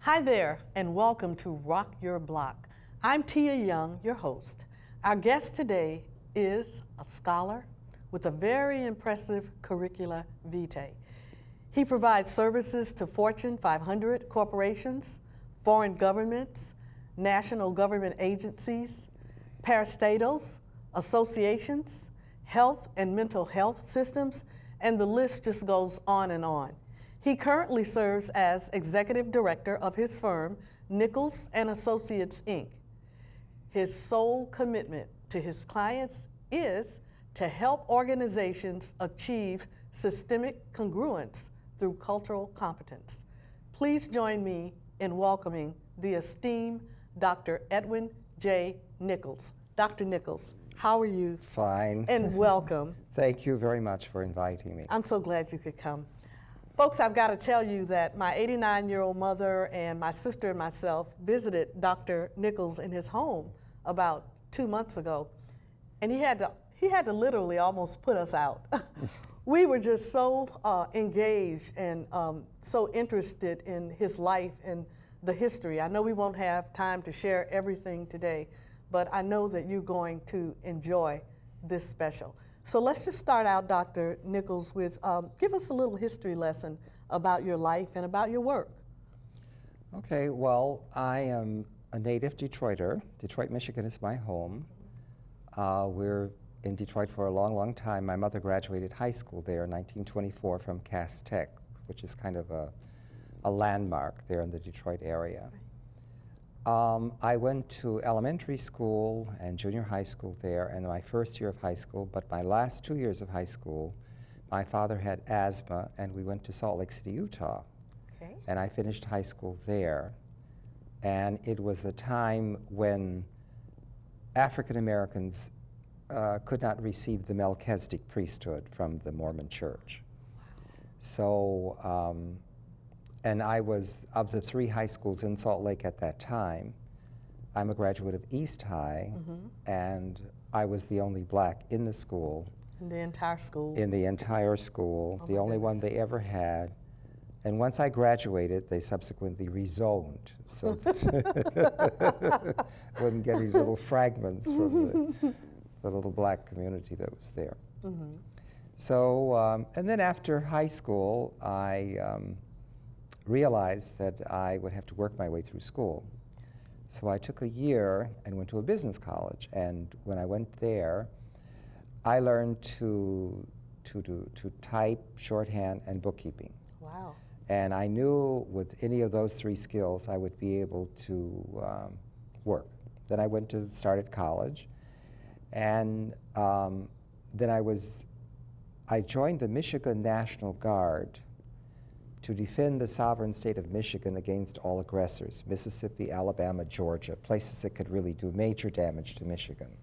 Hi there, and welcome to Rock Your Block. I'm Tia Young, your host. Our guest today is a scholar with a very impressive curricula vitae. He provides services to Fortune 500 corporations, foreign governments, national government agencies, parastatals, associations, health and mental health systems, and the list just goes on and on. He currently serves as executive director of his firm, Nichols and Associates, Inc. His sole commitment to his clients is to help organizations achieve systemic congruence through cultural competence. Please join me in welcoming the esteemed Dr. Edwin J. Nichols. Dr. Nichols, how are you? Fine. And welcome. Thank you very much for inviting me. I'm so glad you could come. Folks, I've got to tell you that my 89-year-old mother and my sister and myself visited Dr. Nichols in his home about 2 months ago, and he had to literally almost put us out. We were just so engaged and so interested in his life and the history. I know we won't have time to share everything today, but I know that you're going to enjoy this special. So let's just start out, Dr. Nichols, with give us a little history lesson about your life and about your work. Okay, well, I am a native Detroiter. Detroit, Michigan is my home. We're in Detroit for a long, long time. My mother graduated high school there in 1924 from Cass Tech, which is kind of a landmark there in the Detroit area. I went to elementary school and junior high school there, and my first year of high school, but my last 2 years of high school, my father had asthma, and we went to Salt Lake City, Utah. Okay. And I finished high school there. And it was a time when African Americans could not receive the Melchizedek priesthood from the Mormon Church. So, and I was, of the 3 high schools in Salt Lake at that time, I'm a graduate of East High, and I was the only black in the school. In the entire school? In the entire school, the only one they ever had. And once I graduated, they subsequently rezoned, so that wasn't getting little fragments from the little black community that was there. So, and then after high school, I realized that I would have to work my way through school. So I took a year and went to a business college, and when I went there, I learned to type, shorthand, and bookkeeping. Wow. And I knew with any of those 3 skills, I would be able to work. Then I started college, and then I joined the Michigan National Guard to defend the sovereign state of Michigan against all aggressors, Mississippi, Alabama, Georgia, places that could really do major damage to Michigan.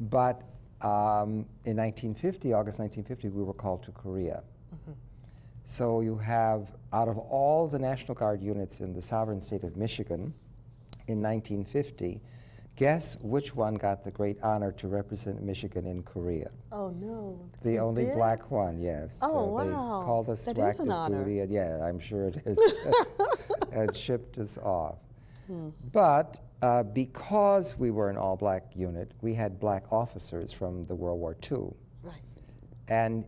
But in 1950, August 1950, we were called to Korea. So you have, out of all the National Guard units in the sovereign state of Michigan in 1950, guess which one got the great honor to represent Michigan in Korea? Oh, no. The only did? black one, yes. Oh, They wow. called us That to is an active honor. duty, and yeah, I'm sure it is, and shipped us off. But because we were an all-black unit, we had black officers from the World War II. Right. And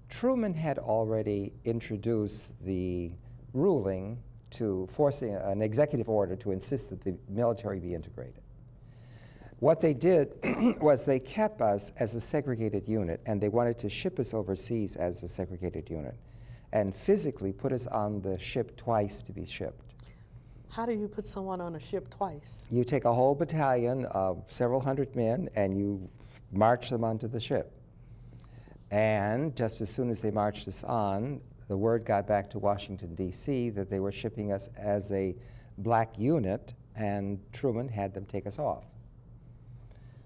Truman had already introduced the ruling to forcing an executive order to insist that the military be integrated. What they did was they kept us as a segregated unit, and they wanted to ship us overseas as a segregated unit, and physically put us on the ship twice to be shipped. How do you put someone on a ship twice? You take a whole battalion of several hundred men, and you march them onto the ship. And just as soon as they marched us on, the word got back to Washington, D.C. that they were shipping us as a black unit, and Truman had them take us off.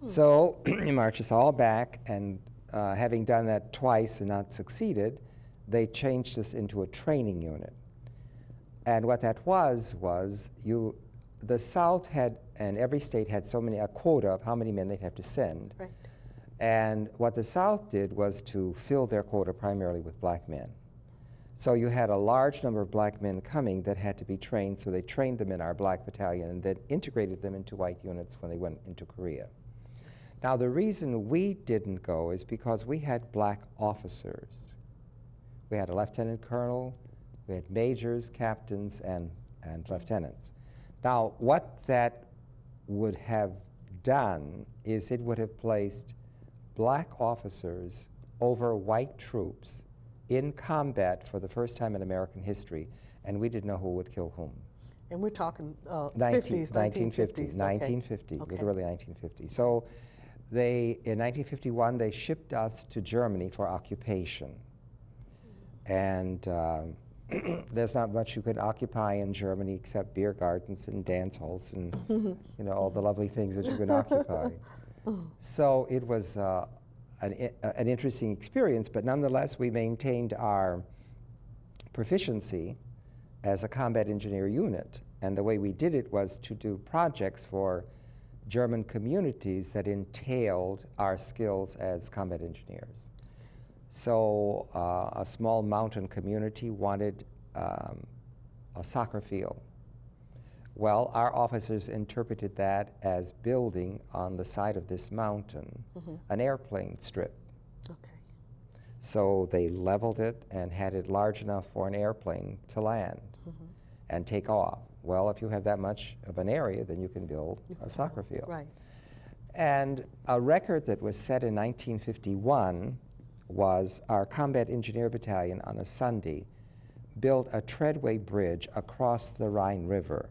So he marched us all back, and having done that twice and not succeeded, they changed us into a training unit. And what that was the South had, and every state had a quota of how many men they'd have to send. Right. And what the South did was to fill their quota primarily with black men. So you had a large number of black men coming that had to be trained, so they trained them in our black battalion and then integrated them into white units when they went into Korea. Now the reason we didn't go is because we had black officers. We had a lieutenant colonel, we had majors, captains, and lieutenants. Now what that would have done is it would have placed black officers over white troops in combat for the first time in American history, and we didn't know who would kill whom. And we're talking 1950, 1950s. 1950, Okay. literally 1950. So they, in 1951, they shipped us to Germany for occupation. And there's not much you could occupy in Germany except beer gardens and dance halls and all the lovely things that you can occupy. So it was an interesting experience, but nonetheless we maintained our proficiency as a combat engineer unit. And the way we did it was to do projects for German communities that entailed our skills as combat engineers. So a small mountain community wanted a soccer field. Well, our officers interpreted that as building on the side of this mountain an airplane strip. Okay. So they leveled it and had it large enough for an airplane to land and take off. Well, if you have that much of an area, then you can build a soccer field. Right. And a record that was set in 1951 was our combat engineer battalion on a Sunday built a treadway bridge across the Rhine River.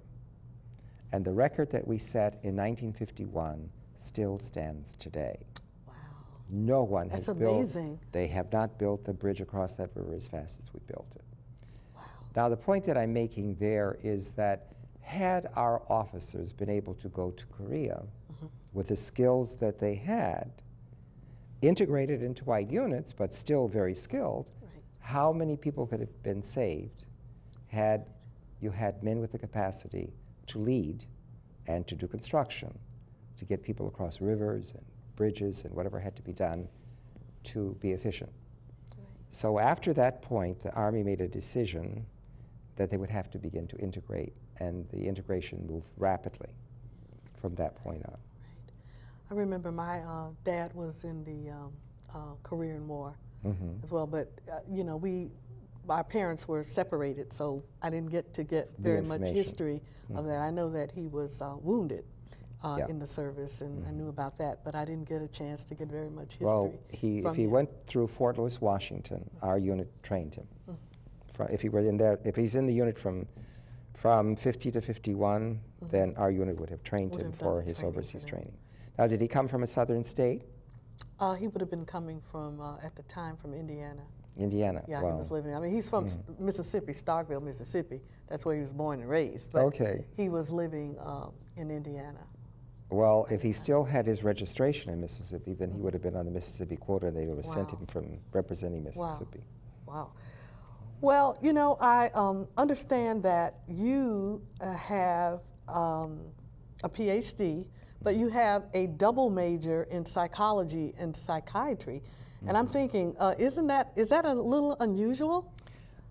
And the record that we set in 1951 still stands today. Wow. No one has That's built. amazing. They have not built the bridge across that river as fast as we built it. Wow. Now the point that I'm making there is that had our officers been able to go to Korea with the skills that they had, integrated into white units, but still very skilled, Right. how many people could have been saved had you had men with the capacity to lead and to do construction, to get people across rivers and bridges and whatever had to be done to be efficient. Right. So after that point, the Army made a decision that they would have to begin to integrate, and the integration moved rapidly from that point on. Right. I remember my dad was in the Korean War as well, but our parents were separated, so I didn't get very much information. history of that. I know that he was wounded Yeah. in the service, and I knew about that, but I didn't get a chance to get very much history. Well, from if he him. went through Fort Lewis, Washington, our unit trained him. If he were in there, if he's in the unit from 50 to 51, then our unit would have trained Would him have done for the his training for overseas them. training. Now, did he come from a southern state? He would have been coming from, at the time, from Indiana. Indiana. Yeah, Wow. he was living. I mean, he's from Mississippi, Starkville, Mississippi. That's where he was born and raised. But Okay. he was living in Indiana. Well, if he still had his registration in Mississippi, then he would have been on the Mississippi quota, and they would have sent Wow. him from representing Mississippi. Wow. Well, I understand that you have a PhD, but you have a double major in psychology and psychiatry. And I'm thinking, is that a little unusual?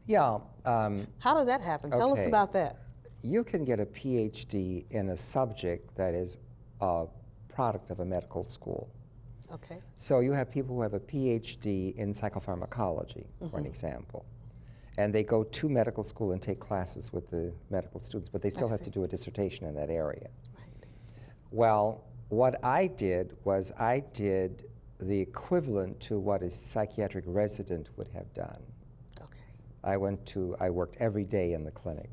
Yeah. How did that happen? Tell us Okay. about that. You can get a PhD in a subject that is a product of a medical school. Okay. So you have people who have a PhD in psychopharmacology, for an example, and they go to medical school and take classes with the medical students, but they still have see. to do a dissertation in that area. Right. Well, what I did was I did the equivalent to what a psychiatric resident would have done. Okay. I worked every day in the clinic.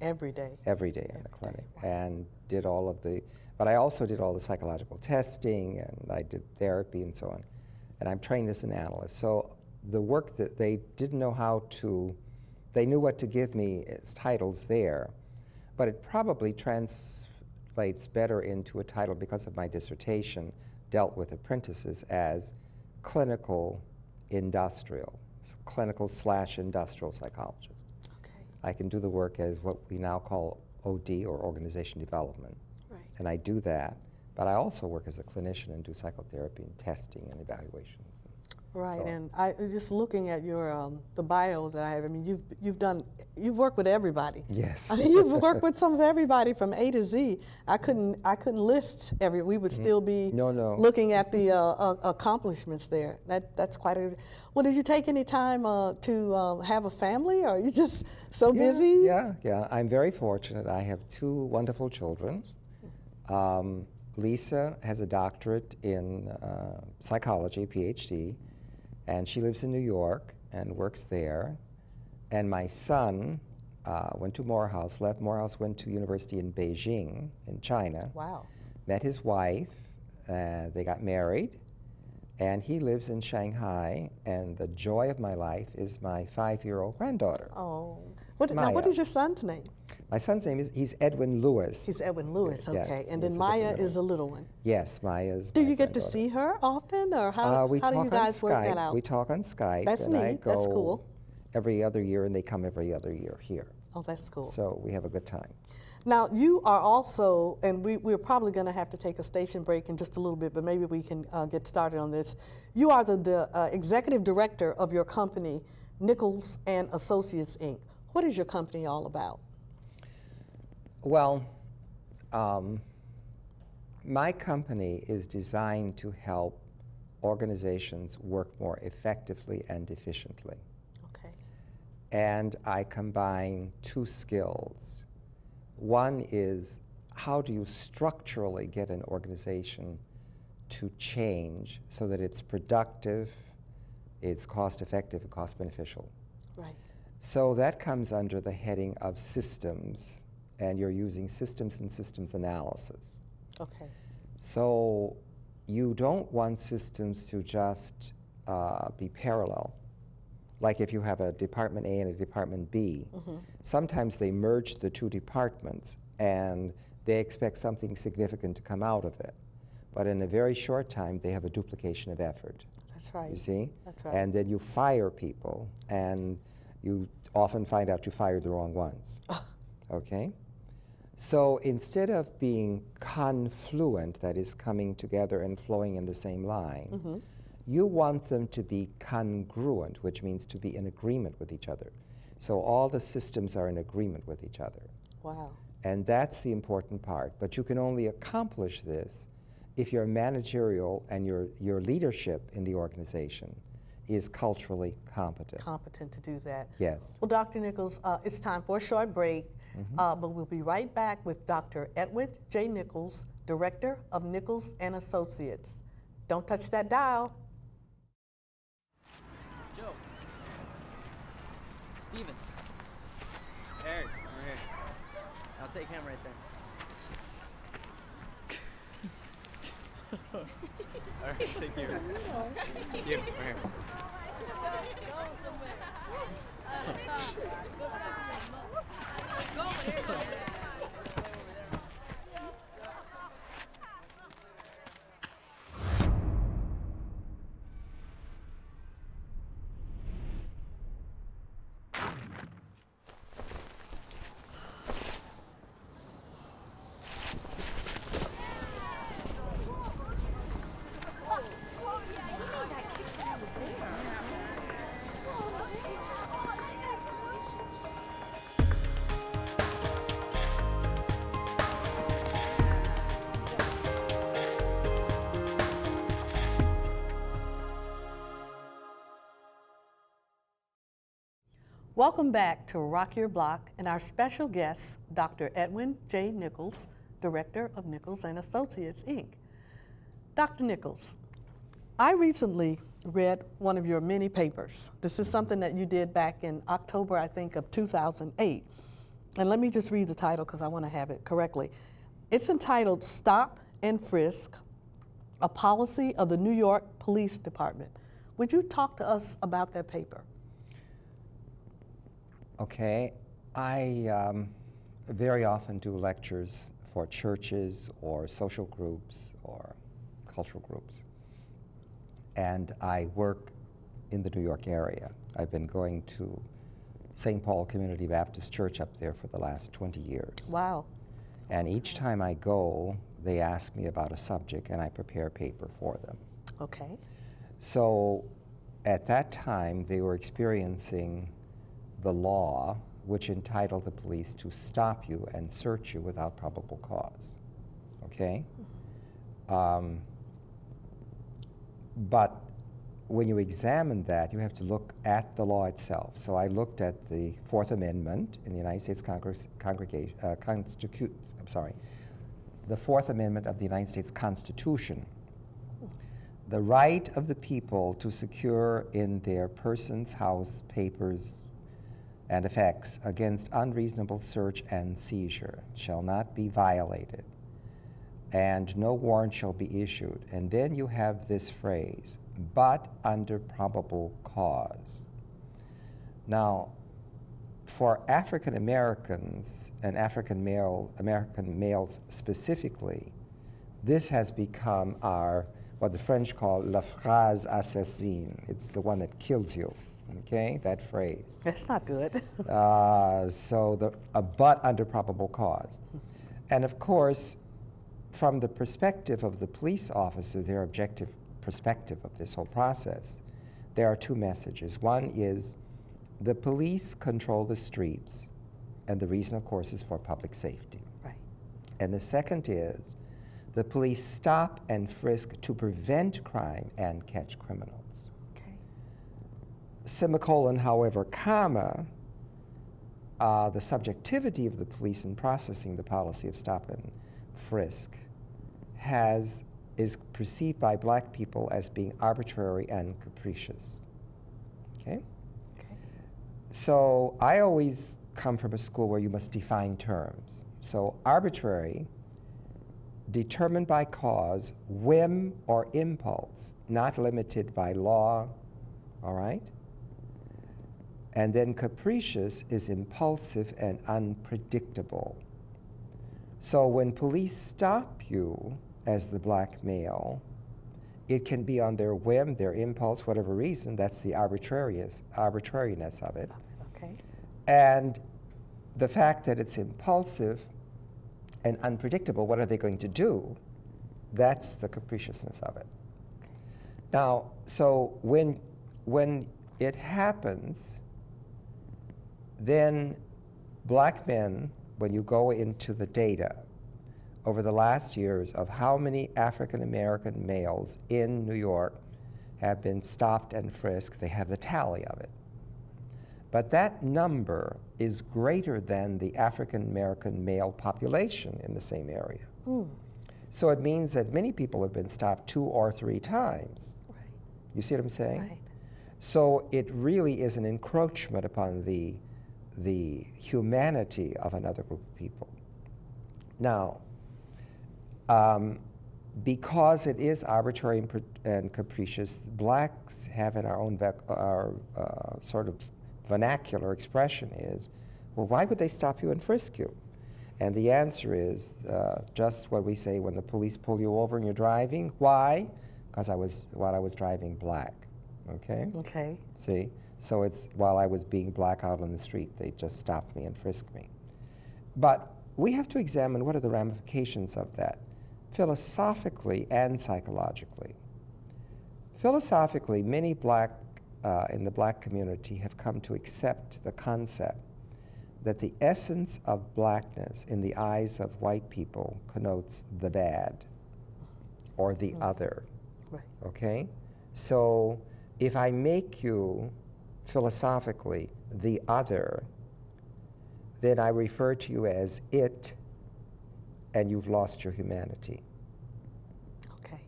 Every day. Every day in the clinic, and did all of the, but I also did all the psychological testing, and I did therapy and so on. And I'm trained as an analyst. So the work that they didn't know how to, they knew what to give me as titles there, but it probably translates better into a title because of my dissertation dealt with apprentices as clinical industrial, clinical/industrial psychologist. Okay. I can do the work as what we now call OD, or organization development, Right. and I do that, but I also work as a clinician and do psychotherapy and testing and evaluations. Right, So, and I just looking at your the bio that I have. I mean, you've worked with everybody. yes. I mean, you've worked with some of everybody from A to Z. I couldn't list every. We would still be No. looking at the accomplishments there. That's quite a. Well, did you take any time to have a family, or are you just so busy? Yeah. I'm very fortunate. I have two wonderful children. Lisa has a doctorate in psychology, PhD, and she lives in New York and works there. And my son went to Morehouse, left Morehouse, went to university in Beijing in China. Wow. Met his wife, they got married, and he lives in Shanghai, and the joy of my life is my 5-year-old granddaughter. Oh. Now, Maya. what is your son's name? My son's name he's Edwin Lewis. He's Edwin Lewis, Yes, okay. And he's then a Maya different is the little one. Yes, Maya's Do my you get to granddaughter. see her often, or how We do you talk guys on work Skype. that out? We talk on Skype. That's and I neat. go That's cool. every other year, and they come every other year here. Oh, that's cool. So we have a good time. Now, you are also, and we're probably going to have to take a station break in just a little bit, but maybe we can get started on this. You are the executive director of your company, Nichols and Associates, Inc. What is your company all about? Well, my company is designed to help organizations work more effectively and efficiently. Okay. And I combine two skills. One is, how do you structurally get an organization to change so that it's productive, it's cost effective, and cost beneficial? Right. So that comes under the heading of systems, and you're using systems and systems analysis. Okay. So you don't want systems to just be parallel. Like if you have a Department A and a Department B, sometimes they merge the two departments and they expect something significant to come out of it. But in a very short time, they have a duplication of effort. That's right. You see? That's right. And then you fire people, and you often find out you fired the wrong ones. Okay? So instead of being confluent, that is coming together and flowing in the same line, you want them to be congruent, which means to be in agreement with each other. So all the systems are in agreement with each other. Wow. And that's the important part. But you can only accomplish this if your managerial and your leadership in the organization is culturally competent. Competent to do that. Yes. Well, Dr. Nichols, it's time for a short break, but we'll be right back with Dr. Edwin J. Nichols, Director of Nichols and Associates. Don't touch that dial. Joe. Stevens. Eric, over here. I'll take him right there. All right, take care. You, over here. Welcome back to Rock Your Block and our special guest, Dr. Edwin J. Nichols, Director of Nichols and Associates, Inc. Dr. Nichols, I recently read one of your many papers. This is something that you did back in October, I think, of 2008. And let me just read the title because I want to have it correctly. It's entitled Stop and Frisk, a Policy of the New York Police Department. Would you talk to us about that paper? Okay, I very often do lectures for churches or social groups or cultural groups. And I work in the New York area. I've been going to St. Paul Community Baptist Church up there for the last 20 years. Wow. And each time I go, they ask me about a subject and I prepare a paper for them. Okay. So at that time, they were experiencing the law which entitled the police to stop you and search you without probable cause. Okay? But when you examine that, you have to look at the law itself. So I looked at the Fourth Amendment in the United States the Fourth Amendment of the United States Constitution. The right of the people to secure in their persons, house, papers, and effects against unreasonable search and seizure shall not be violated, and no warrant shall be issued. And then you have this phrase, but under probable cause. Now, for African Americans and African males specifically, this has become our, what the French call la phrase assassine. It's the one that kills you, okay, that phrase. That's not good. But under probable cause. And of course, from the perspective of the police officer, their objective perspective of this whole process, there are two messages. One is the police control the streets, and the reason, of course, is for public safety. Right. And the second is the police stop and frisk to prevent crime and catch criminals. Okay. Semicolon, however, comma, the subjectivity of the police in processing the policy of stop and frisk is perceived by black people as being arbitrary and capricious. Okay? Okay. So I always come from a school where you must define terms. So arbitrary, determined by cause, whim, or impulse, not limited by law, all right? And then capricious is impulsive and unpredictable. So when police stop you as the black male, it can be on their whim, their impulse, whatever reason. That's the arbitrariness of it. Okay. And the fact that it's impulsive and unpredictable, what are they going to do? That's the capriciousness of it. Now, so when it happens, then black men, when you go into the data over the last years of how many African American males in New York have been stopped and frisked, they have the tally of it. But that number is greater than the African American male population in the same area. Mm. So it means that many people have been stopped 2 or 3 times. Right. You see what I'm saying? Right. So it really is an encroachment upon the humanity of another group of people. Now, because it is arbitrary and capricious, blacks have in our own sort of vernacular expression is, well, why would they stop you and frisk you? And the answer is just what we say when the police pull you over and you're driving. Why? Because while I was driving black, okay? Okay. See? So it's while I was being black out on the street, they just stopped me and frisked me. But we have to examine what are the ramifications of that, philosophically and psychologically. Philosophically, many in the black community have come to accept the concept that the essence of blackness in the eyes of white people connotes the bad or the other. Right. Okay? So if I make you philosophically the other, then I refer to you as it, and you've lost your humanity. Okay.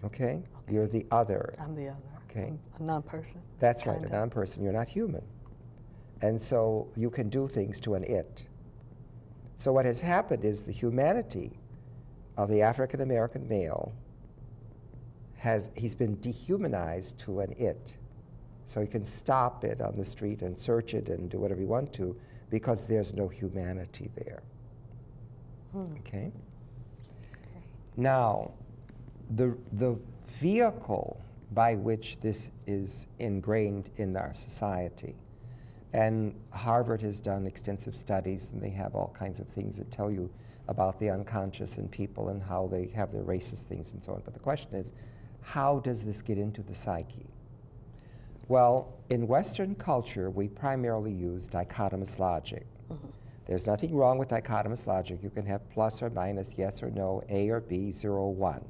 Okay? You're the other. I'm the other. Okay. A non-person. That's right, a Kinda. non-person. You're not human. And so you can do things to an it. So what has happened is the humanity of the African American male he's been dehumanized to an it. So he can stop it on the street and search it and do whatever you want to because there's no humanity there. Okay? Okay. Now, the vehicle by which this is ingrained in our society, and Harvard has done extensive studies, and they have all kinds of things that tell you about the unconscious in people and how they have their racist things and so on. But the question is, how does this get into the psyche? Well, in Western culture, we primarily use dichotomous logic. There's nothing wrong with dichotomous logic. You can have plus or minus, yes or no, A or B, 0 or 1.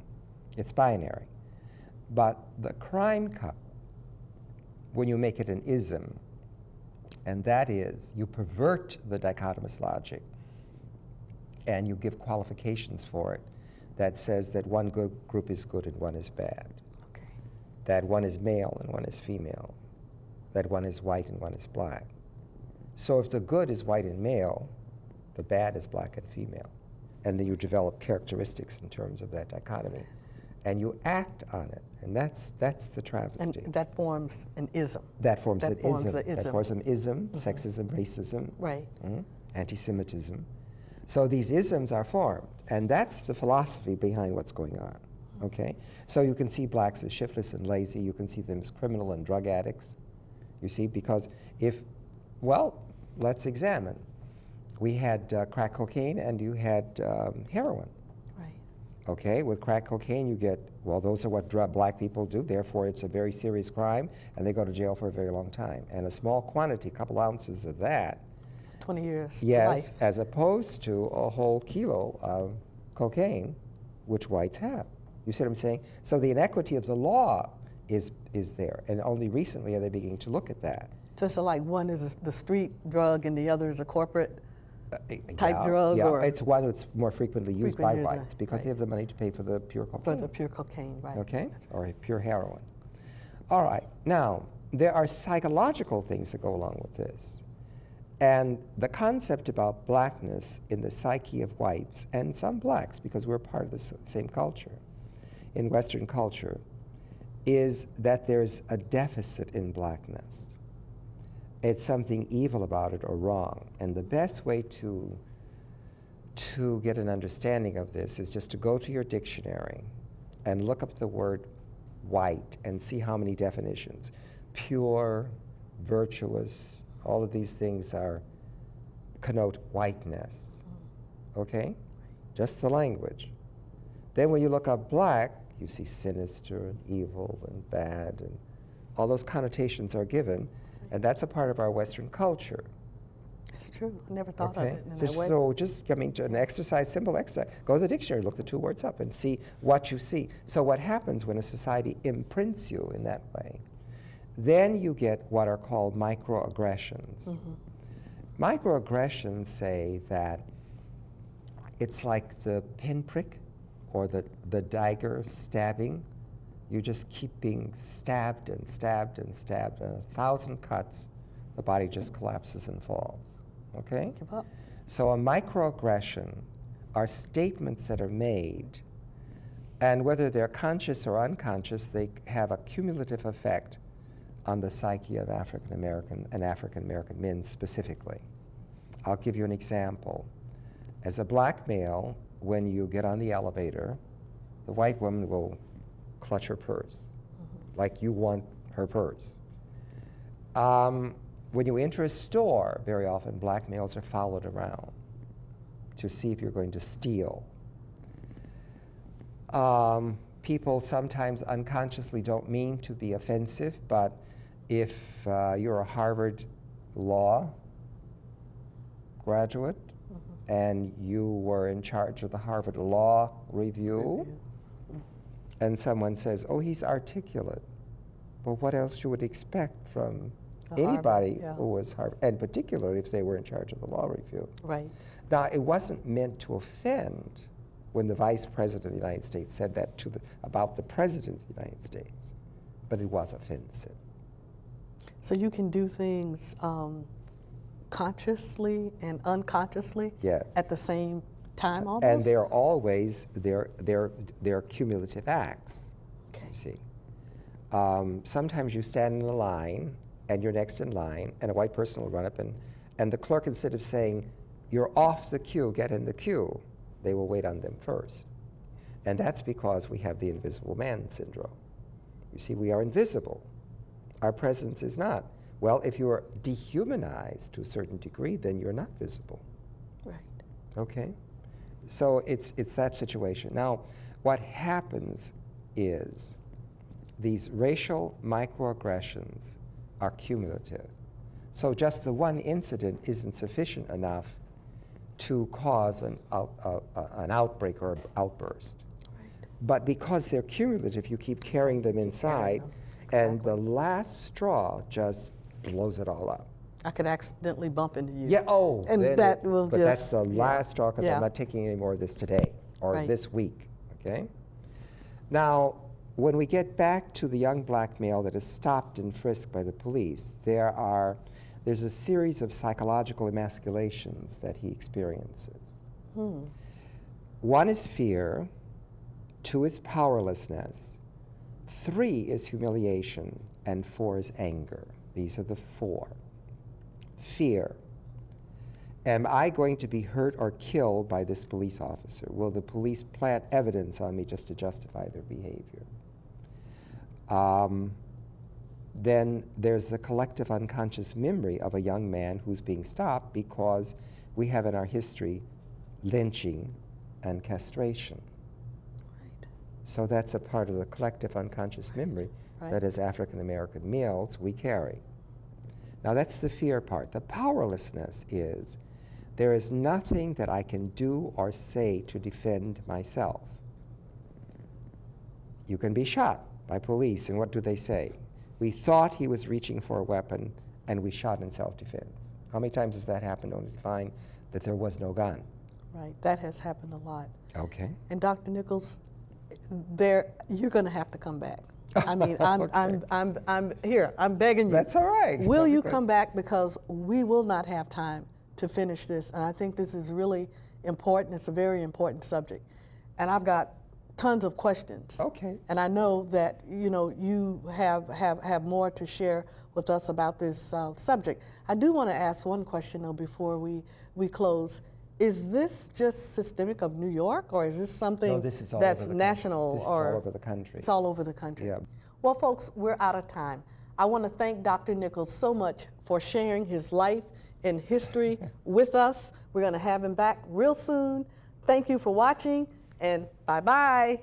It's binary. But the crime when you make it an ism, and that is, you pervert the dichotomous logic and you give qualifications for it that says that one group is good and one is bad, Okay. that one is male and one is female, that one is white and one is black. So if the good is white and male, the bad is black and female. And then you develop characteristics in terms of that dichotomy. And you act on it. And that's the travesty. And that forms an ism. That forms an ism. The ism. That forms an ism, sexism, racism, Right. anti-Semitism. So these isms are formed. And that's the philosophy behind what's going on. Okay? So you can see blacks as shiftless and lazy. You can see them as criminal and drug addicts. You see, because well, let's examine. We had crack cocaine and you had heroin. Right. Okay, with crack cocaine you get, well, those are what black people do, therefore it's a very serious crime and they go to jail for a very long time. And a small quantity, a couple ounces of that. 20 years to Yes, life. as opposed to a whole kilo of cocaine, which whites have. You see what I'm saying? So the inequity of the law is there, and only recently are they beginning to look at that. So it's like one is the street drug and the other is a corporate type Yeah, drug? yeah, Or it's one that's more frequently used by Frequently used, whites because right. they have the money to pay for the pure for cocaine. the pure cocaine, right. Okay, or pure heroin. All right, now, there are psychological things that go along with this. And the concept about blackness in the psyche of whites, and some blacks, because we're part of the same culture, in Western culture, is that there's a deficit in blackness. It's something evil about it or wrong. And the best way to get an understanding of this is just to go to your dictionary and look up the word white and see how many definitions. Pure, virtuous, all of these things connote whiteness. Okay? Just the language. Then when you look up black, you see sinister and evil and bad, and all those connotations are given. And that's a part of our Western culture. That's true. I never thought of it in So, that way. so just coming to an exercise, simple exercise, go to the dictionary, look the two words up and see what you see. So what happens when a society imprints you in that way? Then you get what are called microaggressions. Microaggressions say that it's like the pinprick or the dagger stabbing. You just keep being stabbed and stabbed and stabbed, and 1,000 cuts, the body just collapses and falls. Okay? Give up. So a microaggression are statements that are made, and whether they're conscious or unconscious, they have a cumulative effect on the psyche of African American and African American men specifically. I'll give you an example. As a black male, when you get on the elevator, the white woman will clutch her purse, like you want her purse. When you enter a store, very often black males are followed around to see if you're going to steal. People sometimes unconsciously don't mean to be offensive, but if you're a Harvard law graduate and you were in charge of the Harvard Law Review, and someone says, oh, he's articulate. Well, what else you would expect from anybody who was Harvard, and particularly if they were in charge of the law review. Right. Now, it wasn't meant to offend when the Vice President of the United States said that about the President of the United States, but it was offensive. So you can do things consciously and unconsciously Yes. at the same time almost? And they're always, they're cumulative acts, Okay. you see. Sometimes you stand in a line, and you're next in line, and a white person will run up, and the clerk, instead of saying, you're off the queue, get in the queue, they will wait on them first. And that's because we have the invisible man syndrome. You see, we are invisible. Our presence is not. Well, if you are dehumanized to a certain degree, then you're not visible. Right. Okay? So it's that situation. Now, what happens is these racial microaggressions are cumulative. So just the one incident isn't sufficient enough to cause an outbreak or outburst. Right. But because they're cumulative, you keep carrying them inside, and the last straw just blows it all up. I could accidentally bump into you. Yeah, oh, and then that will but just, that's the last straw, because Yeah. I'm not taking any more of this today or Right. this week, okay? Now, when we get back to the young black male that is stopped and frisked by the police, there's a series of psychological emasculations that he experiences. One is fear, 2 is powerlessness, 3 is humiliation, and 4 is anger. These are the 4. Fear. Am I going to be hurt or killed by this police officer? Will the police plant evidence on me just to justify their behavior? Then there's the collective unconscious memory of a young man who's being stopped because we have in our history lynching and castration. Right. So that's a part of the collective unconscious memory Right. that as African American males we carry. Now that's the fear part. The powerlessness is there is nothing that I can do or say to defend myself. You can be shot by police, and what do they say? We thought he was reaching for a weapon, and we shot in self-defense. How many times has that happened only to find that there was no gun? Right. That has happened a lot. Okay. And Dr. Nichols, you're going to have to come back. I mean, Okay. I'm here. I'm begging you. That's all right. Will That'd be you good. come back, because we will not have time to finish this, and I think this is really important. It's a very important subject, and I've got tons of questions. Okay. And I know that you have more to share with us about this subject. I do want to ask one question though before we close. Is this just systemic of New York, or is this something No, this is all that's over the national? This is or all over the country. It's all over the country. Yeah. Well, folks, we're out of time. I want to thank Dr. Nichols so much for sharing his life and history with us. We're going to have him back real soon. Thank you for watching, and bye-bye.